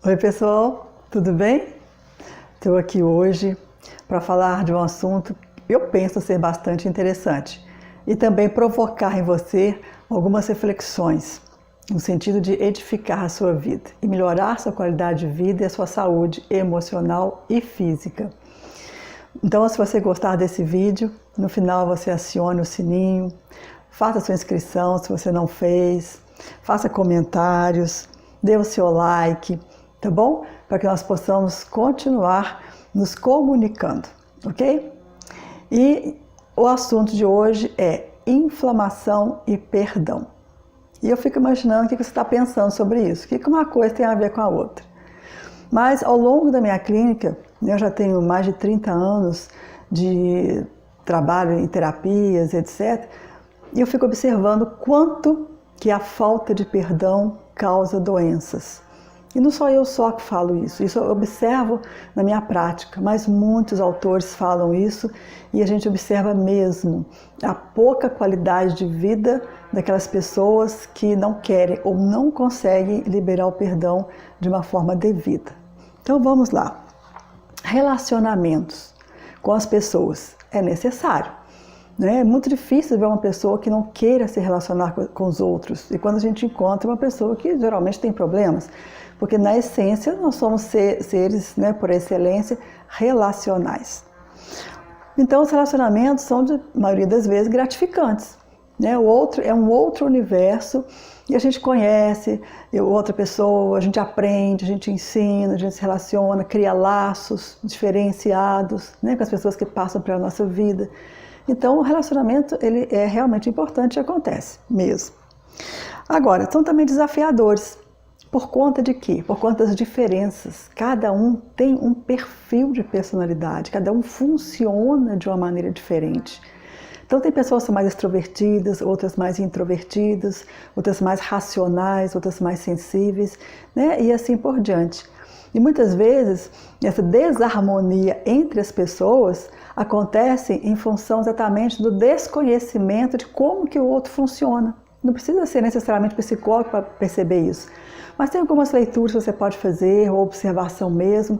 Oi pessoal, tudo bem? Estou aqui hoje para falar de um assunto que eu penso ser bastante interessante e também provocar em você algumas reflexões no sentido de edificar a sua vida e melhorar sua qualidade de vida e a sua saúde emocional e física. Então, se você gostar desse vídeo, no final você acione o sininho, faça sua inscrição se você não fez, faça comentários, dê o seu like, tá bom? Para que nós possamos continuar nos comunicando, ok? E o assunto de hoje é inflamação e perdão. E eu fico imaginando o que você está pensando sobre isso, o que uma coisa tem a ver com a outra. Mas ao longo da minha clínica, eu já tenho mais de 30 anos de trabalho em terapias, etc. E eu fico observando quanto que a falta de perdão causa doenças. E não sou eu só que falo isso eu observo na minha prática, mas muitos autores falam isso e a gente observa mesmo a pouca qualidade de vida daquelas pessoas que não querem ou não conseguem liberar o perdão de uma forma devida. Então vamos lá. Relacionamentos com as pessoas é necessário. É muito difícil ver uma pessoa que não queira se relacionar com os outros. E quando a gente encontra uma pessoa que geralmente tem problemas, porque na essência nós somos seres, por excelência, relacionais. Então os relacionamentos são, de maioria das vezes, gratificantes. O outro é um outro universo e a gente conhece outra pessoa, a gente aprende, a gente ensina, a gente se relaciona, cria laços diferenciados com as pessoas que passam pela nossa vida. Então o relacionamento ele é realmente importante e acontece mesmo. Agora, são também desafiadores. Por conta de quê? Por conta das diferenças. Cada um tem um perfil de personalidade, cada um funciona de uma maneira diferente. Então tem pessoas que são mais extrovertidas, outras mais introvertidas, outras mais racionais, outras mais sensíveis, e assim por diante. E muitas vezes essa desarmonia entre as pessoas acontece em função exatamente do desconhecimento de como que o outro funciona. Não precisa ser necessariamente psicólogo para perceber isso. Mas tem algumas leituras que você pode fazer, ou observação mesmo,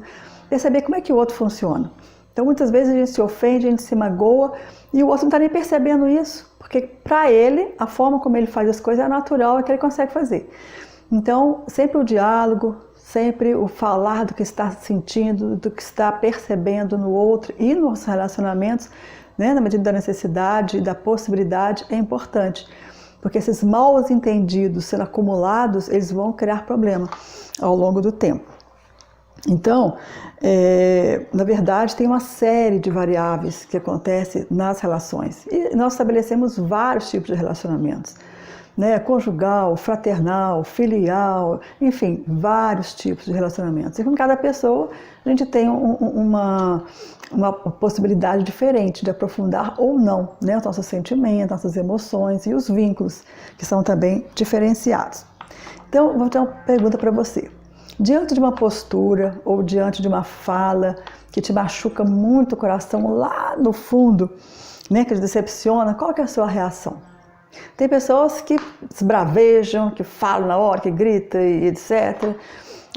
perceber como é que o outro funciona. Então muitas vezes a gente se ofende, a gente se magoa e o outro não está nem percebendo isso, porque para ele, a forma como ele faz as coisas é natural, é que ele consegue fazer. Então sempre o diálogo, sempre o falar do que está sentindo, do que está percebendo no outro e nos relacionamentos, na medida da necessidade e da possibilidade, é importante. Porque esses mal entendidos sendo acumulados, eles vão criar problema ao longo do tempo. Então, na verdade, tem uma série de variáveis que acontecem nas relações. E nós estabelecemos vários tipos de relacionamentos. Conjugal, fraternal, filial, enfim, vários tipos de relacionamentos. E com cada pessoa a gente tem uma possibilidade diferente de aprofundar ou não, os nossos sentimentos, nossas emoções e os vínculos, que são também diferenciados. Então, vou ter uma pergunta para você. Diante de uma postura ou diante de uma fala que te machuca muito o coração lá no fundo, que te decepciona, qual que é a sua reação? Tem pessoas que esbravejam, que falam na hora, que gritam e etc.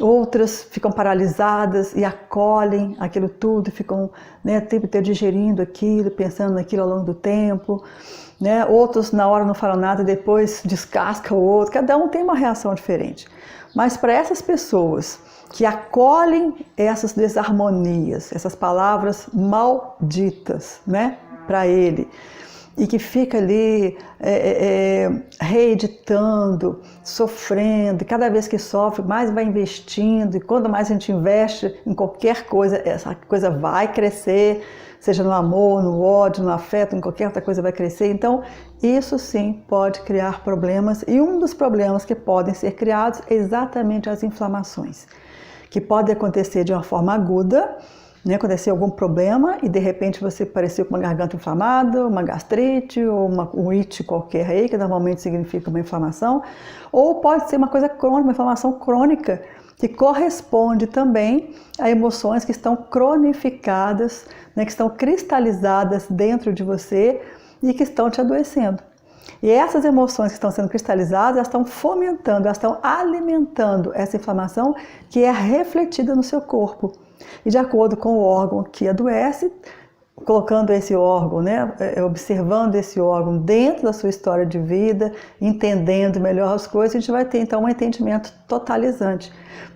Outras ficam paralisadas e acolhem aquilo tudo, ficam o tempo inteiro digerindo aquilo, pensando naquilo ao longo do tempo. Outros na hora não falam nada, depois descasca o outro. Cada um tem uma reação diferente. Mas para essas pessoas que acolhem essas desarmonias, essas palavras malditas, para ele, e que fica ali reeditando, sofrendo, e cada vez que sofre, mais vai investindo, e quando mais a gente investe em qualquer coisa, essa coisa vai crescer, seja no amor, no ódio, no afeto, em qualquer outra coisa vai crescer. Então, isso sim pode criar problemas, e um dos problemas que podem ser criados é exatamente as inflamações, que podem acontecer de uma forma aguda, acontecer algum problema e de repente você apareceu com uma garganta inflamada, uma gastrite ou um it qualquer aí, que normalmente significa uma inflamação, ou pode ser uma coisa crônica, uma inflamação crônica, que corresponde também a emoções que estão cronificadas, que estão cristalizadas dentro de você e que estão te adoecendo. E essas emoções que estão sendo cristalizadas, elas estão fomentando, elas estão alimentando essa inflamação que é refletida no seu corpo. E de acordo com o órgão que adoece, colocando esse órgão, né, observando esse órgão dentro da sua história de vida, entendendo melhor as coisas, a gente vai ter então um entendimento totalizante.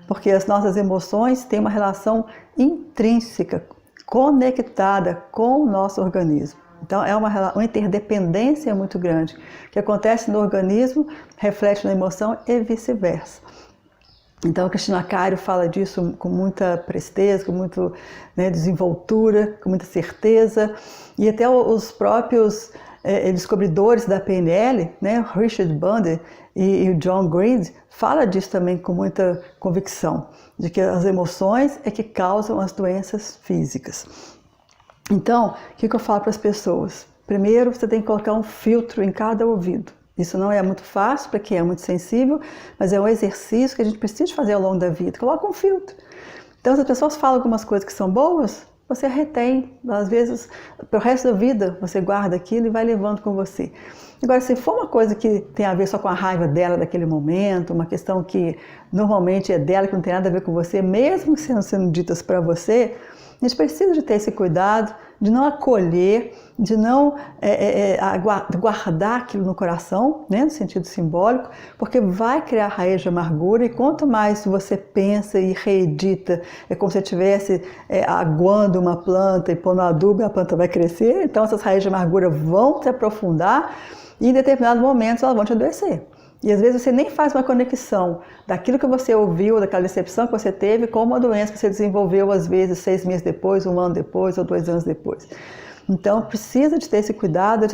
Porque as nossas emoções têm uma relação intrínseca, conectada com o nosso organismo. Então é uma interdependência muito grande. O que acontece no organismo reflete na emoção e vice-versa. Então, Cristina Cairo fala disso com muita presteza, com muita desenvoltura, com muita certeza. E até os próprios descobridores da PNL, né, Richard Bandler e o John Green, fala disso também com muita convicção, de que as emoções é que causam as doenças físicas. Então, o que eu falo para as pessoas? Primeiro, você tem que colocar um filtro em cada ouvido. Isso não é muito fácil para quem é muito sensível, mas é um exercício que a gente precisa fazer ao longo da vida. Coloca um filtro. Então, se as pessoas falam algumas coisas que são boas, você retém. Às vezes, para o resto da vida, você guarda aquilo e vai levando com você. Agora, se for uma coisa que tem a ver só com a raiva dela daquele momento, uma questão que normalmente é dela, que não tem nada a ver com você, mesmo sendo ditas para você, a gente precisa de ter esse cuidado, de não acolher, de não guardar aquilo no coração, né, no sentido simbólico, porque vai criar raiz de amargura, e quanto mais você pensa e reedita, é como se estivesse aguando uma planta e pondo adubo e a planta vai crescer, então essas raízes de amargura vão se aprofundar e em determinados momentos elas vão te adoecer. E às vezes você nem faz uma conexão daquilo que você ouviu, daquela decepção que você teve, com uma doença que você desenvolveu, às vezes, 6 meses depois, 1 ano depois ou 2 anos depois. Então, precisa de ter esse cuidado.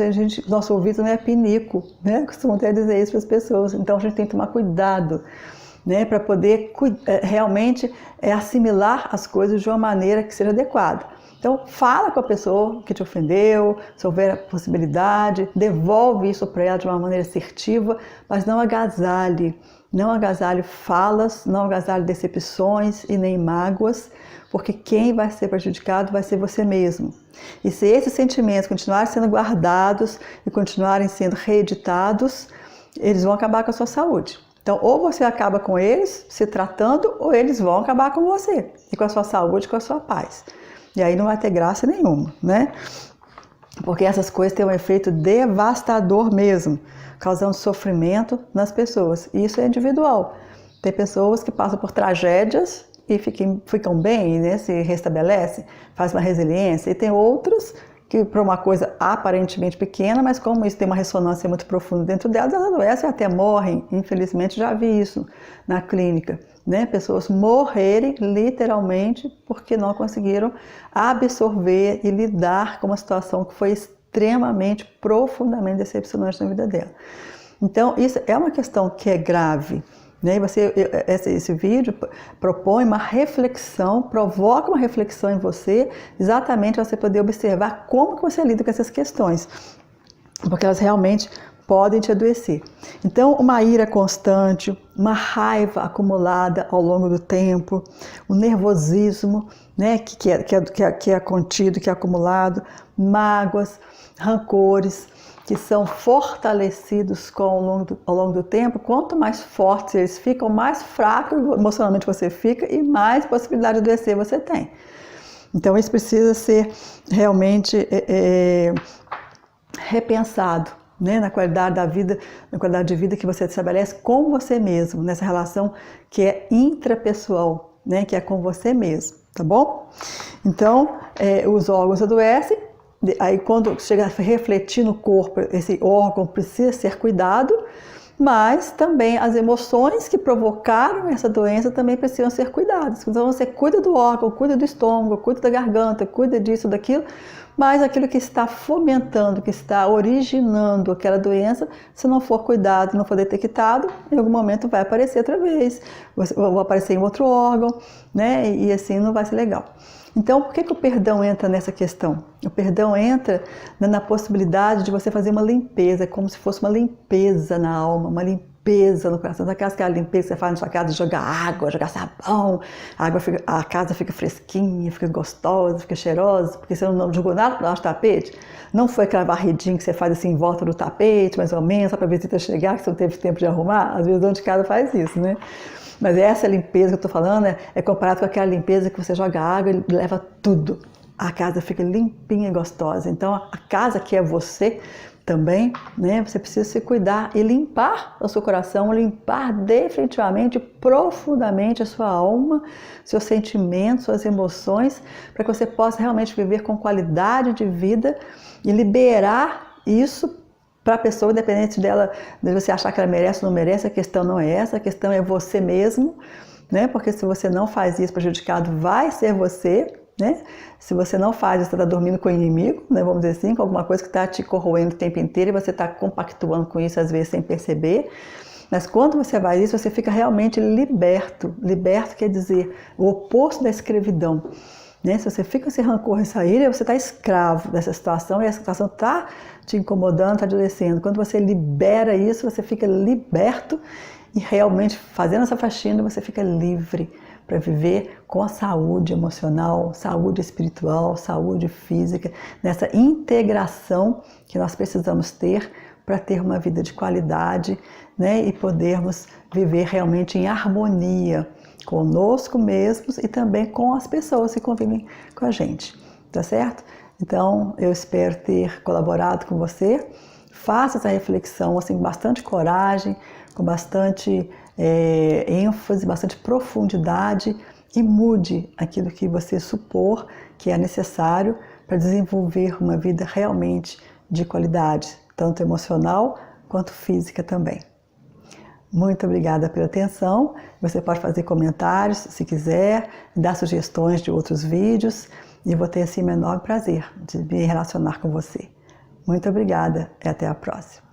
Nosso ouvido não é pinico, né? Costumam até dizer isso para as pessoas. Então, a gente tem que tomar cuidado, né? Para poder realmente assimilar as coisas de uma maneira que seja adequada. Então, fala com a pessoa que te ofendeu, se houver a possibilidade, devolve isso para ela de uma maneira assertiva, mas não agasalhe falas, não agasalhe decepções e nem mágoas, porque quem vai ser prejudicado vai ser você mesmo. E se esses sentimentos continuarem sendo guardados e continuarem sendo reeditados, eles vão acabar com a sua saúde. Então, ou você acaba com eles se tratando, ou eles vão acabar com você, e com a sua saúde e com a sua paz. E aí não vai ter graça nenhuma, né? Porque essas coisas têm um efeito devastador mesmo, causando sofrimento nas pessoas. E isso é individual. Tem pessoas que passam por tragédias e ficam bem, né? Se restabelecem, faz uma resiliência. E tem outras que, por uma coisa aparentemente pequena, mas como isso tem uma ressonância muito profunda dentro delas, elas adoecem e até morrem. Infelizmente, já vi isso na clínica. Né? Pessoas morrerem literalmente porque não conseguiram absorver e lidar com uma situação que foi extremamente, profundamente decepcionante na vida dela. Então, isso é uma questão que é grave. Né? Esse vídeo propõe uma reflexão, provoca uma reflexão em você, exatamente para você poder observar como que você lida com essas questões, porque elas realmente podem te adoecer. Então, uma ira constante, uma raiva acumulada ao longo do tempo, o nervosismo, né, que é contido, que é acumulado, mágoas, rancores, que são fortalecidos ao longo do tempo. Quanto mais fortes eles ficam, mais fraco emocionalmente você fica e mais possibilidade de adoecer você tem. Então, isso precisa ser realmente repensado, né, na qualidade da vida, na qualidade de vida que você estabelece com você mesmo, nessa relação que é intrapessoal, né, que é com você mesmo, tá bom? Então, os órgãos adoecem, aí quando chega a refletir no corpo, esse órgão precisa ser cuidado, mas também as emoções que provocaram essa doença também precisam ser cuidadas. Então você cuida do órgão, cuida do estômago, cuida da garganta, cuida disso, daquilo, mas aquilo que está fomentando, que está originando aquela doença, se não for cuidado, não for detectado, em algum momento vai aparecer outra vez, vai aparecer em outro órgão, né? E assim não vai ser legal. Então, por que o perdão entra nessa questão? O perdão entra na possibilidade de você fazer uma limpeza, como se fosse uma limpeza na alma, uma limpeza limpeza no coração, aquela limpeza que você faz na sua casa, jogar água, jogar sabão, a casa fica fresquinha, fica gostosa, fica cheirosa, porque você não jogou nada para o tapete, não foi aquela varridinha que você faz assim em volta do tapete, mais ou menos, só para a visita chegar, que você não teve tempo de arrumar, às vezes o dono de casa faz isso, né? Mas essa limpeza que eu estou falando é comparado com aquela limpeza que você joga água e leva tudo. A casa fica limpinha e gostosa. Então, a casa que é você também, né? Você precisa se cuidar e limpar o seu coração, limpar definitivamente, profundamente a sua alma, seus sentimentos, suas emoções, para que você possa realmente viver com qualidade de vida e liberar isso para a pessoa, independente dela, de você achar que ela merece ou não merece. A questão não é essa, a questão é você mesmo, né? Porque se você não faz isso, prejudicado vai ser você, né? Se você não faz isso, você está dormindo com o inimigo, né? Vamos dizer assim, com alguma coisa que está te corroendo o tempo inteiro e você está compactuando com isso às vezes sem perceber. Mas quando você faz isso, você fica realmente liberto. Liberto quer dizer o oposto da escravidão. Né? Se você fica sem rancor, essa ira, você está escravo dessa situação e a situação está te incomodando, está te adoecendo. Quando você libera isso, você fica liberto e realmente fazendo essa faxina, você fica livre para viver com a saúde emocional, saúde espiritual, saúde física, nessa integração que nós precisamos ter para ter uma vida de qualidade, né? E podermos viver realmente em harmonia conosco mesmos e também com as pessoas que convivem com a gente, tá certo? Então, eu espero ter colaborado com você. Faça essa reflexão assim, com bastante coragem, com bastante ênfase, bastante profundidade e mude aquilo que você supor que é necessário para desenvolver uma vida realmente de qualidade, tanto emocional quanto física também. Muito obrigada pela atenção. Você pode fazer comentários se quiser, dar sugestões de outros vídeos e eu vou ter assim o enorme prazer de me relacionar com você. Muito obrigada e até a próxima.